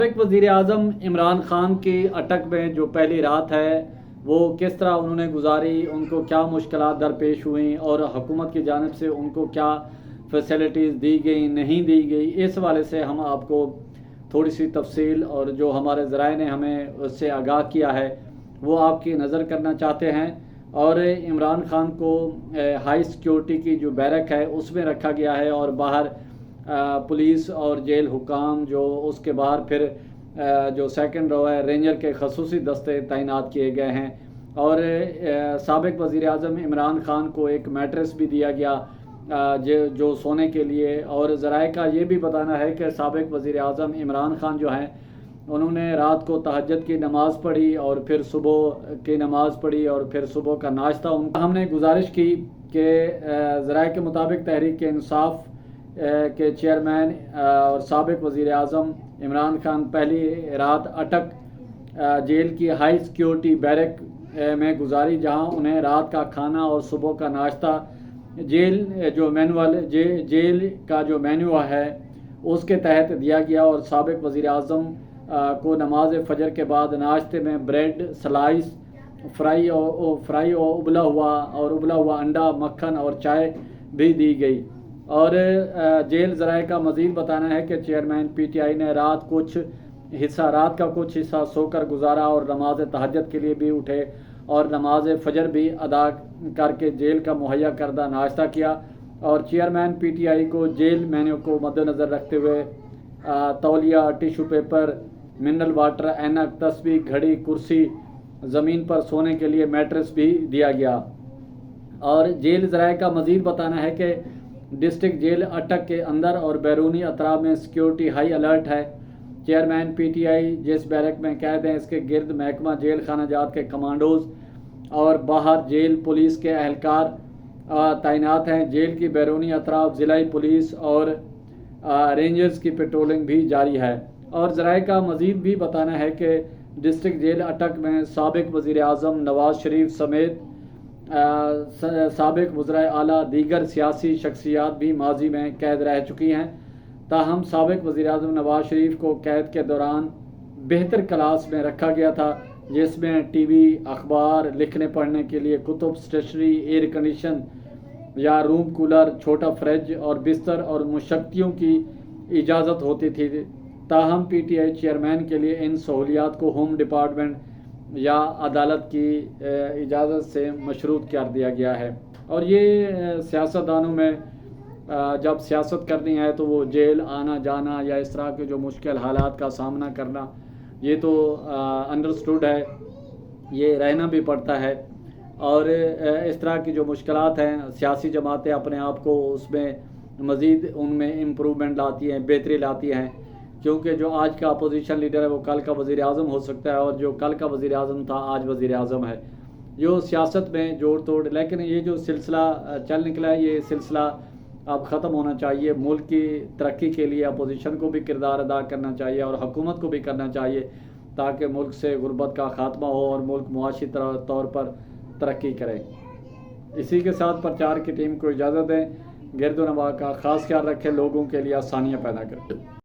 سابق وزیر اعظم عمران خان کی اٹک میں جو پہلی رات ہے وہ کس طرح انہوں نے گزاری، ان کو کیا مشکلات درپیش ہوئیں اور حکومت کی جانب سے ان کو کیا فیسلٹیز دی گئیں نہیں دی گئی، اس حوالے سے ہم آپ کو تھوڑی سی تفصیل اور جو ہمارے ذرائع نے ہمیں اس سے آگاہ کیا ہے وہ آپ کی نظر کرنا چاہتے ہیں۔ اور عمران خان کو ہائی سیکیورٹی کی جو بیرک ہے اس میں رکھا گیا ہے اور باہر پولیس اور جیل حکام جو اس کے باہر پھر جو سیکنڈ رو ہے رینجر کے خصوصی دستے تعینات کیے گئے ہیں۔ اور سابق وزیر اعظم عمران خان کو ایک میٹرس بھی دیا گیا جو سونے کے لیے، اور ذرائع کا یہ بھی بتانا ہے کہ سابق وزیر اعظم عمران خان جو ہیں انہوں نے رات کو تہجد کی نماز پڑھی اور پھر صبح کی نماز پڑھی اور پھر صبح کا ناشتہ ہم نے گزارش کی کہ ذرائع کے مطابق تحریک انصاف کے چیئرمین اور سابق وزیر اعظم عمران خان پہلی رات اٹک جیل کی ہائی سیکیورٹی بیرک میں گزاری، جہاں انہیں رات کا کھانا اور صبح کا ناشتہ جیل کا جو مینو ہے اس کے تحت دیا گیا۔ اور سابق وزیر اعظم کو نماز فجر کے بعد ناشتے میں بریڈ سلائس فرائی اور ابلا ہوا انڈا، مکھن اور چائے بھی دی گئی۔ اور جیل ذرائع کا مزید بتانا ہے کہ چیئرمین پی ٹی آئی نے رات کا کچھ حصہ سو کر گزارا اور نماز تہجد کے لیے بھی اٹھے اور نماز فجر بھی ادا کر کے جیل کا مہیا کردہ ناشتہ کیا۔ اور چیئرمین پی ٹی آئی کو جیل مینیو کو مد نظر رکھتے ہوئے تولیہ، ٹیشو پیپر، منرل واٹر، اینک، تسبیح، گھڑی، کرسی، زمین پر سونے کے لیے میٹرس بھی دیا گیا۔ اور جیل ذرائع کا مزید بتانا ہے کہ ڈسٹرکٹ جیل اٹک کے اندر اور بیرونی اطراف میں سیکیورٹی ہائی الرٹ ہے۔ چیئرمین پی ٹی آئی جس بیرک میں قید ہیں اس کے گرد محکمہ جیل خانہ جات کے کمانڈوز اور باہر جیل پولیس کے اہلکار تعینات ہیں۔ جیل کی بیرونی اطراف ضلعی پولیس اور رینجرز کی پیٹرولنگ بھی جاری ہے۔ اور ذرائع کا مزید بھی بتانا ہے کہ ڈسٹرکٹ جیل اٹک میں سابق وزیر اعظم نواز شریف سمیت سابق وزرائے اعلیٰ دیگر سیاسی شخصیات بھی ماضی میں قید رہ چکی ہیں۔ تاہم سابق وزیر اعظم نواز شریف کو قید کے دوران بہتر کلاس میں رکھا گیا تھا، جس میں ٹی وی، اخبار، لکھنے پڑھنے کے لیے کتب، اسٹیشنری، ایئر کنڈیشن یا روم کولر، چھوٹا فریج اور بستر اور مشقیوں کی اجازت ہوتی تھی۔ تاہم پی ٹی آئی چیئرمین کے لیے ان سہولیات کو ہوم ڈپارٹمنٹ یا عدالت کی اجازت سے مشروط کر دیا گیا ہے۔ اور یہ سیاستدانوں میں جب سیاست کرنی ہے تو وہ جیل آنا جانا یا اس طرح کے جو مشکل حالات کا سامنا کرنا یہ تو انڈرسٹوڈ ہے، یہ رہنا بھی پڑتا ہے۔ اور اس طرح کی جو مشکلات ہیں سیاسی جماعتیں اپنے آپ کو اس میں مزید ان میں امپرومنٹ لاتی ہیں، بہتری لاتی ہیں، کیونکہ جو آج کا اپوزیشن لیڈر ہے وہ کل کا وزیر اعظم ہو سکتا ہے اور جو کل کا وزیر اعظم تھا آج وزیر اعظم ہے۔ جو سیاست میں جوڑ توڑ، لیکن یہ جو سلسلہ چل نکلا ہے یہ سلسلہ اب ختم ہونا چاہیے۔ ملک کی ترقی کے لیے اپوزیشن کو بھی کردار ادا کرنا چاہیے اور حکومت کو بھی کرنا چاہیے تاکہ ملک سے غربت کا خاتمہ ہو اور ملک معاشی طور پر ترقی کرے۔ اسی کے ساتھ پرچار کی ٹیم کو اجازت دیں۔ گرد و نواح کا خاص خیال رکھیں، لوگوں کے لیے آسانیاں پیدا کریں۔